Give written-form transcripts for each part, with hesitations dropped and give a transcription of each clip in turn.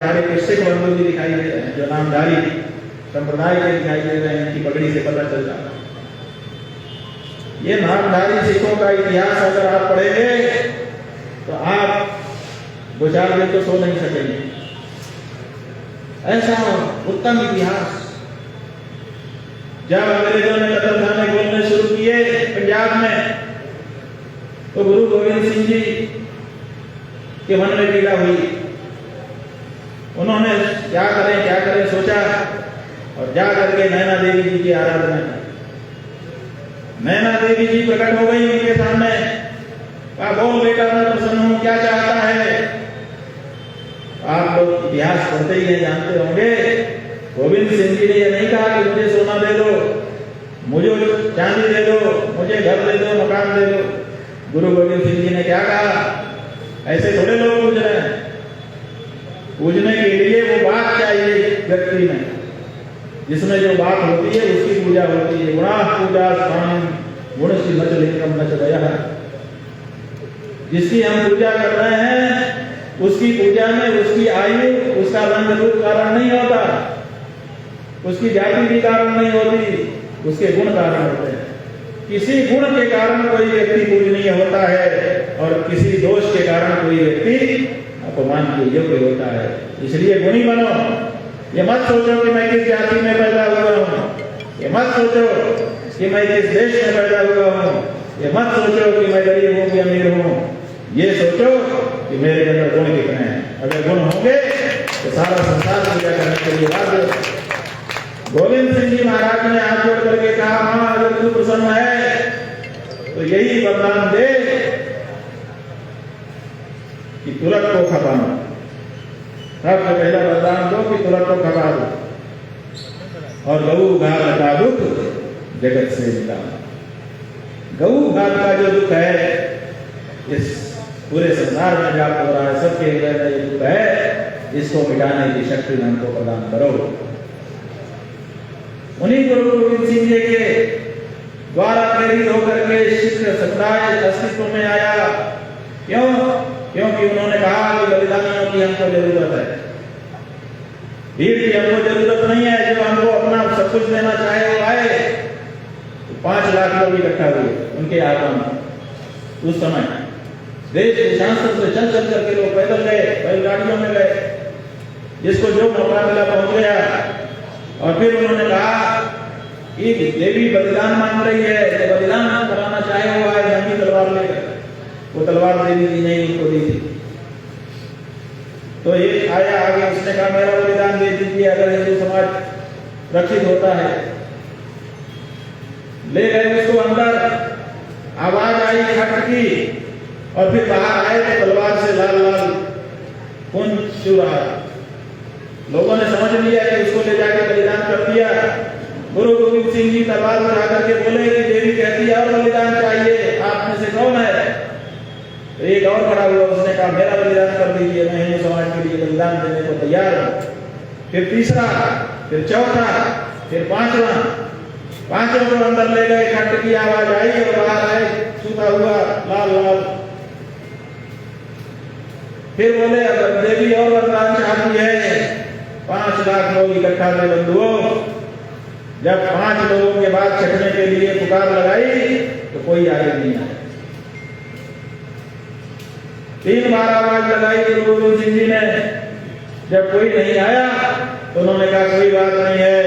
हमारे कृष्ण बंधु भी दिखाई दे रहे हैं, जो नामधारी संप्रदाय के दिखाई दे रहे हैं, इनकी पगड़ी से पता चल जाता है। ये नामधारी सिखों का इतिहास अगर आप पढ़ेंगे तो आप 2-4 दिन तो सो नहीं सकेंगे। ऐसा उत्तम इतिहास। जब अंग्रेजों ने कतलखाने खोलने शुरू किए पंजाब में, तो गुरु गोविंद सिंह जी के मन में पीड़ा हुई। उन्होंने क्या करें सोचा और जा करके नैना देवी जी की आराधना की। नैना देवी जी प्रकट हो गई उनके सामने। कहा, बोल बेटा, मैं प्रसन्न हूं, क्या चाहता है? आप लोग इतिहास पढ़ते ही हैं, जानते होंगे। गोविंद सिंह जी ने यह नहीं कहा कि मुझे सोना दे दो, मुझे चांदी दे दो, मुझे घर दे दो, मकान दे दो। गुरु गोविंद सिंह जी ने क्या कहा? ऐसे थोड़े लोग पूज रहे हैं। पूजने के लिए वो बात चाहिए व्यक्ति में, जिसमें जो बात होती है उसकी पूजा होती है। गुणा पूजा स्वामी गुण श्री नच लिंगम नच दया। जिसकी हम पूजा कर रहे हैं उसकी पूजा में उसकी आयु, उसका रंग रूप कारण नहीं होता, उसकी जाति भी कारण नहीं होती, उसके गुण कारण होते हैं। किसी गुण के कारण कोई व्यक्ति पूजनीय होता है और किसी दोष के कारण कोई व्यक्ति अपमान के योग्य होता है। इसलिए गुणी बनो। ये मत सोचो कि मैं किस जाति में पैदा हुआ हूँ, ये मत सोचो कि मैं किस देश में पैदा हुआ हूँ, ये मत सोचो कि मैं गरीब हूँ कि अमीर हूँ। ये सोचो कि मेरे अंदर गुण कितने हैं। अगर गुण होंगे तो सारा संसार पूजा करने के लिए बाध्य। गोविंद सिंह जी महाराज ने हाथ जोड़ करके कहा, मां अगर तू प्रसन्न है तो यही वरदान दे कि तुरंत को खपाना। सबसे पहला वरदान दो कि तुरंत को खपा दो और गऊ घात का दुख जगत से मिटाना। गऊ घात का जो दुख है इस पूरे संसार में व्याप्त हो रहा है, सबके हृदय में ये दुख है, इसको मिटाने की शक्ति हमको प्रदान करो। उन्हीं गुरु गोविंद सिंह जी के द्वारा प्रेरित होकर के सिख समुदाय अस्तित्व में आया। क्यों? क्योंकि उन्होंने कहा कि बलिदानियों की हमको जरूरत है, भीड़ की हमको जरूरत नहीं है। जो हमको अपना सब कुछ देना चाहे वो आए। तो 5 लाख लोग इकट्ठा हुए उनके आगमन। उस समय देश देशांतर से चल करके लोग पैदल गए, बैलगाड़ियों में गए, जिसको जो मौका मिला पहुंच गया। और फिर उन्होंने कहा कि देवी बलिदान मांग रही है, तो बलिदान कराना चाहे वो आए, नंगी तलवार लेकर। वो तलवार देवी जी ने उनको दी थी। तो ये आया आगे, उसने कहा मेरा बलिदान दे दीजिए अगर हिंदू समाज रक्षित होता है। ले गए उसको अंदर, आवाज आई खट की, और फिर बाहर आए तो तलवार से लाल लाल खून चू रहा। लोगों ने समझ लिया कि उसको ले जाके बलिदान कर दिया। गुरु गोविंद सिंह जी तलवार उठा करके बोले कि देवी कहती है और बलिदान चाहिए, आप में से कौन है? तो एक और खड़ा हुआ, उसने कहा मेरा बलिदान कर दीजिए, मैं हिंदू समाज के लिए बलिदान देने को तैयार हूं। फिर तीसरा, फिर चौथा, फिर पांचों को अंदर ले गए। खट की आवाज आई और बाहर आए छूता हुआ लाल लाल। फिर बोले अगर देवी और वरदान चाहती है, 5 लाख लोग इकट्ठा थे बंधुओं। जब 5 लोगों के बाद छकने के लिए पुकार लगाई तो कोई आगे नहीं आया। 3 बार आवाज लगाई गुरु गोविंद सिंह जी ने। जब कोई नहीं आया तो उन्होंने कहा कोई बात नहीं है,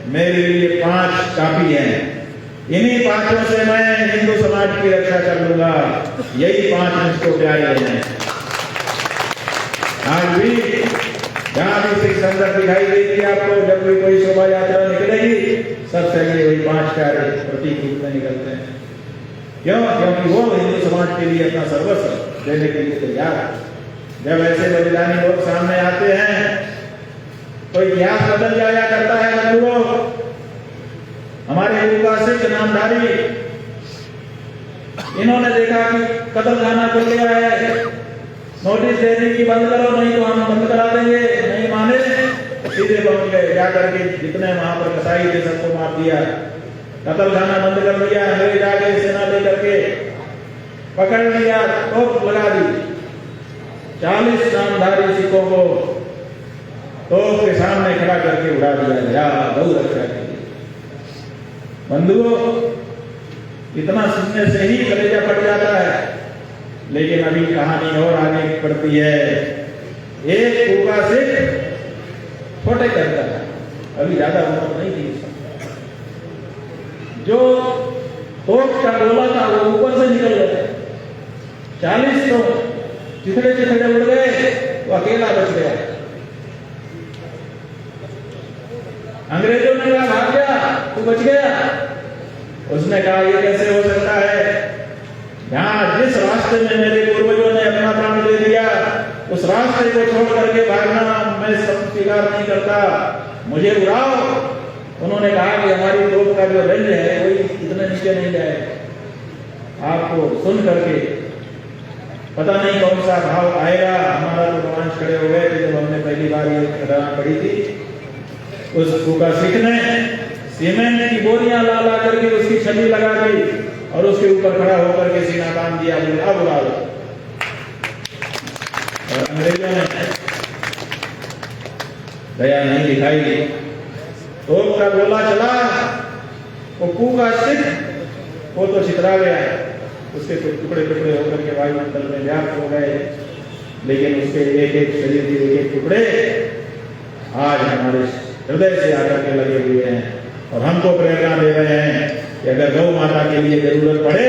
मेरे लिए 5 काफी हैं। इन्हीं 5 से मैं हिंदू समाज की रक्षा कर लूंगा। यही 5 मुझको प्यारे हैं। आज भी जहां भी सिख संगत दिखाई देगी आपको, जब भी कोई शोभा यात्रा निकलेगी, सबसे पहले वही 5 प्यारे प्रतीक रूप में निकलते हैं। क्यों? क्योंकि वो हिंदू समाज के लिए अपना सर्वस्व देने के लिए तैयार है। जब ऐसे बलिदानी लोग सामने आते हैं तो इतिहास बदल जाया करता है। बंधुओं, हमारे हिंदू का सिख नामधारी, इन्होंने देखा कि कत्लखाना खुल गया है, नोटिस दे दी कि बंद करो, नहीं तो हम बंद करा देंगे। नहीं माने, सीधे पहुंच गए। जाकर के जितने वहां पर कसाई थे सबको मार दिया, कत्लखाना बंद कर दिया। अंग्रेज आगे सेना लेकर के पकड़ लिया, तोप लगा दी। 40 नामधारी सिखों को तो उसके सामने खड़ा करके उड़ा दिया गया गौ रक्षा के लिए। बंधुओं, इतना सुनने से ही कलेजा फट जाता है। लेकिन अभी कहानी और आगे बढ़ती है। एक पूरा सिख छोटे करता है, अभी ज्यादा उम्र नहीं थी। जो तोप का गोला था वो ऊपर से निकल गया, 40 तो चिथड़े चिथड़े उड़ गए, वो अकेला बच गया। अंग्रेजों ने कहा भाग गया, तू बच गया। उसने कहा ये कैसे हो सकता है, जहां जिस रास्ते में मेरे पूर्वजों ने अपना प्राण दे दिया उस रास्ते को छोड़ करके भागना मैं स्वीकार नहीं करता, मुझे उड़ाओ। उन्होंने कहा कि हमारी तोप का जो रेंज है कोई इतने नीचे नहीं जाएगा। आपको सुन करके पता नहीं कौन सा भाव आएगा। हमारा तो रोमांच खड़े हो गए थे जब हमने पहली बार ये घटना पढ़ी थी। उस फूका सिख ने सीमेंट की बोरियां ला ला करके उसकी छवि लगा दी और उसके ऊपर खड़ा होकर के सीना तान दिया, बोला बुला लो। और अंग्रेजों ने दया नहीं दिखाई, तोप का गोला चला, वो फूका सिख वो तो छितरा गया, उसके टुकड़े टुकड़े होकर के वायुमंडल में व्याप्त हो गए। लेकिन उसके एक एक शरीर के एक एक टुकड़े आज हमारे हृदय से आकर के लगे हुए हैं और हमको प्रेरणा दे रहे हैं कि अगर गौ माता के लिए जरूरत पड़े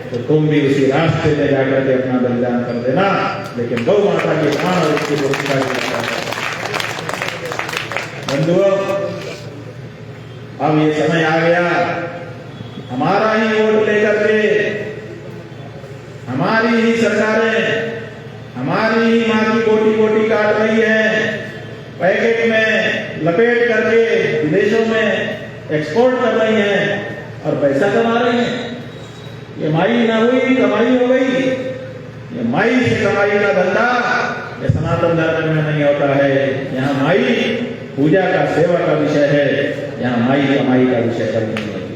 तो तुम भी उसी रास्ते में जाकर के अपना बलिदान कर देना, लेकिन गौ माता के प्राण और उसकी सुरक्षा है। बंधुओं, अब ये समय आ गया, हमारा ही वोट लेकर के हमारी ही सरकारें हमारी ही माँ की बोटी बोटी काट रही है, पैकेट में लपेट करके विदेशों में एक्सपोर्ट कर रही हैं और पैसा कमा रही हैं। ये माई ना हुई कमाई हो गई। ये माई से कमाई का धंधा ये सनातन धर्म में नहीं होता है। यहाँ माई पूजा का सेवा का विषय है, यहाँ माई कमाई का विषय कभी नहीं होती।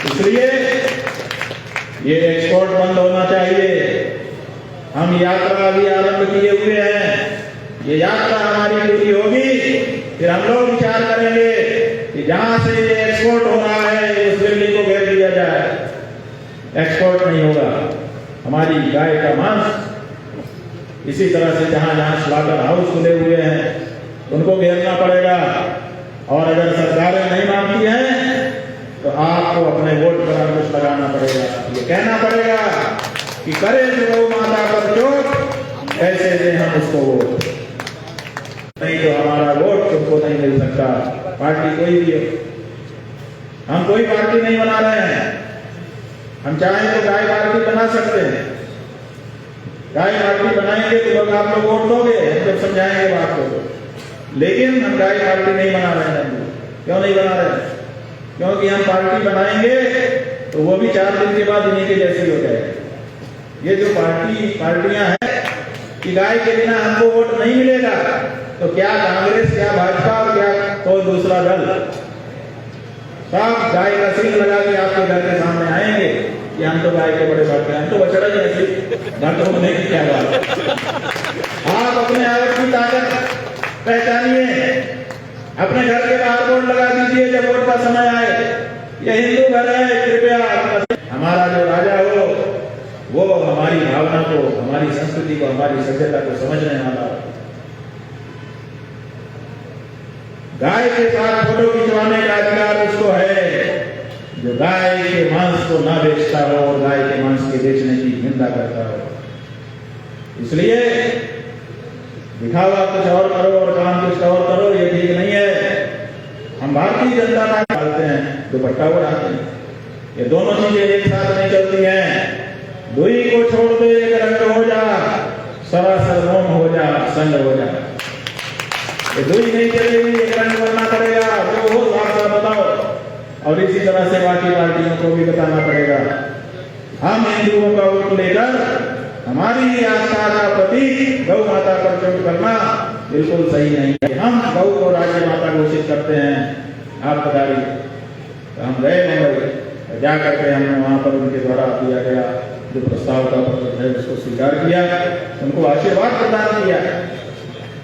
इसलिए ये एक्सपोर्ट बंद होना चाहिए। हम यात्रा अभी आरंभ किए हुए हैं, ये यात्रा हमारी पूरी होगी, फिर हम लोग विचार करेंगे कि जहां से ये एक्सपोर्ट हो रहा है उस बिल्डिंग को घेर दिया जाए। एक्सपोर्ट नहीं होगा। हमारी गाय का मांस इसी तरह से जहां जहां स्लॉटर हाउस खुले हुए हैं उनको घेरना पड़ेगा। और अगर सरकारें नहीं मानती हैं तो आपको अपने वोट पर अंकुश लगाना पड़ेगा। ये कहना पड़ेगा कि करे जो गौ माता पर चोट ऐसे दे हम उसको वोट, नहीं तो हमारा वोट तुमको नहीं मिल सकता। पार्टी कोई भी हो, हम कोई पार्टी नहीं बना रहे हैं। हम चाहें तो गाय पार्टी बना सकते हैं। गाय पार्टी बनाएंगे तो लोग आप लोग वोट दोगे, हम जब समझाएंगे बात को। लेकिन हम गाय पार्टी नहीं बना रहे हैं। क्यों नहीं बना रहे हैं? क्योंकि हम पार्टी बनाएंगे तो वो भी 4 दिन के बाद इन्हीं के जैसी हो जाएगी। ये जो पार्टियां हैं कि गाय के बिना हमको वोट नहीं मिलेगा, तो क्या कांग्रेस, क्या भाजपा और क्या कोई दूसरा दल सब गाय का सिंह लगा के आपके घर के सामने आएंगे कि हम तो गाय के बड़े भक्त हैं, हम तो बछड़ा ही ऐसे घंटों होने की क्या बात। आप अपने आप की ताकत पहचानिए, अपने घर के बाहर बोर्ड लगा दीजिए जब वोट का समय आए, ये हिंदू घर है, कृपया हमारा जो राजा हो वो हमारी भावना को, हमारी संस्कृति को, हमारी सभ्यता को समझने वाला हो। गाय के साथ फोटो खिंचवाने का अधिकार उसको है जो गाय के मांस को ना बेचता हो और गाय के मांस के बेचने की निंदा करता हो। इसलिए दिखावा कुछ और करो और काम कुछ और करो, ये ठीक नहीं है। हम भारतीय जनता पार्टी डालते हैं, दुपट्टा उड़ाते हैं, ये दोनों चीजें एक साथ नहीं चलती हैं। दुई को छोड़ दे एक रंग हो जा, सरासर मोम हो जा, संग हो जा। ये दुई नहीं चलेगी, एक रंग बनना पड़ेगा, जो हो साफ बताओ। और इसी तरह से बाकी पार्टियों को भी बताना पड़ेगा। हम हिंदुओं का वोट लेकर हमारी ही आस्था का प्रतीक गौ माता पर चोट करना बिल्कुल सही नहीं है। हम गौ को राज्य माता घोषित करते हैं। आप पधारी, तो हम गए मुंबई, जा करके हमने वहां पर उनके द्वारा दिया गया जो प्रस्ताव का पत्र है उसको स्वीकार किया, उनको आशीर्वाद प्रदान किया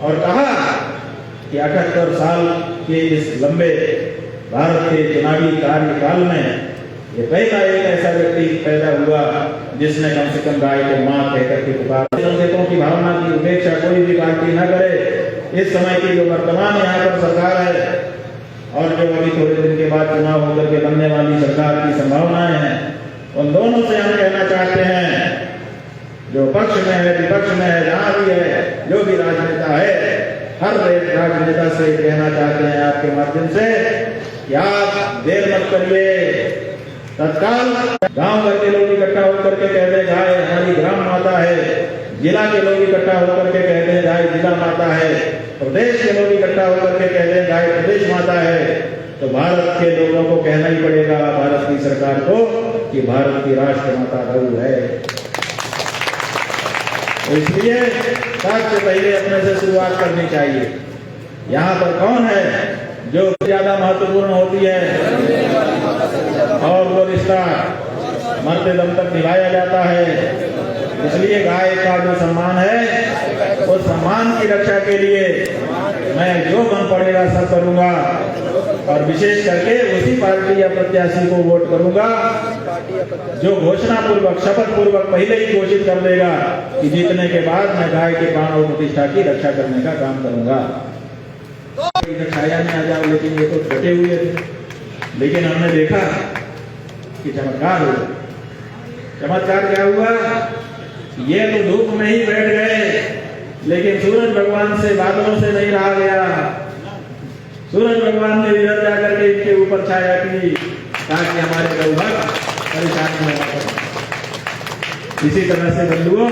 और कहा कि 78 साल के इस लंबे भारत के चुनावी कार्यकाल में ये पहला एक ऐसा व्यक्ति पैदा हुआ जिसने कम से कम गाय को मां कहकर के पुकारा। संकेतों की भावना की उपेक्षा कोई भी पार्टी न करे। इस समय की जो वर्तमान यहाँ पर सरकार है और जो अभी थोड़े दिन के बाद चुनाव होकर के बनने वाली सरकार की संभावनाएं हैं, उन दोनों से हम कहना चाहते हैं, जो पक्ष में है विपक्ष में है, जहां भी है, जो भी राजनेता है, हर राजनेता से कहना चाहते हैं आपके माध्यम से कि आप देर मत करिए, तत्काल गांव भर के लोग इकट्ठा होकर के कहते हैं गाय हमारी ग्राम माता है, जिला के लोग इकट्ठा होकर के कहते हैं गाय जिला माता है, प्रदेश के लोग इकट्ठा होकर के कहते हैं गाय प्रदेश माता है, तो भारत के लोगों को कहना ही पड़ेगा, भारत की सरकार को, कि भारत की राष्ट्र माता गौ है। तो इसलिए सबसे पहले अपने से शुरुआत करनी चाहिए। यहाँ पर कौन है जो ज्यादा महत्वपूर्ण होती है और वो रिश्ता मरते दम तक निभाया जाता है। इसलिए गाय का जो सम्मान है, उस सम्मान की रक्षा के लिए मैं जो बन पड़ेगा सब करूंगा और विशेष करके उसी पार्टी या प्रत्याशी को वोट करूंगा जो घोषणा पूर्वक शपथ पूर्वक पहले ही घोषित कर देगा कि जीतने के बाद मैं गाय के प्राण और प्रतिष्ठा की रक्षा करने का काम करूंगा। छाया में आ जाओ, लेकिन ये तो डटे हुए थे। लेकिन हमने देखा कि चमत्कार हुआ। चमत्कार क्या हुआ? ये तो धूप में ही बैठ गए, लेकिन सूरज भगवान से बादलों से नहीं रहा गया। सूरज भगवान ने इधर जाकर के इनके ऊपर छाया की ताकि हमारे गौ भक्त परेशान न हो। इसी तरह से बंधुओं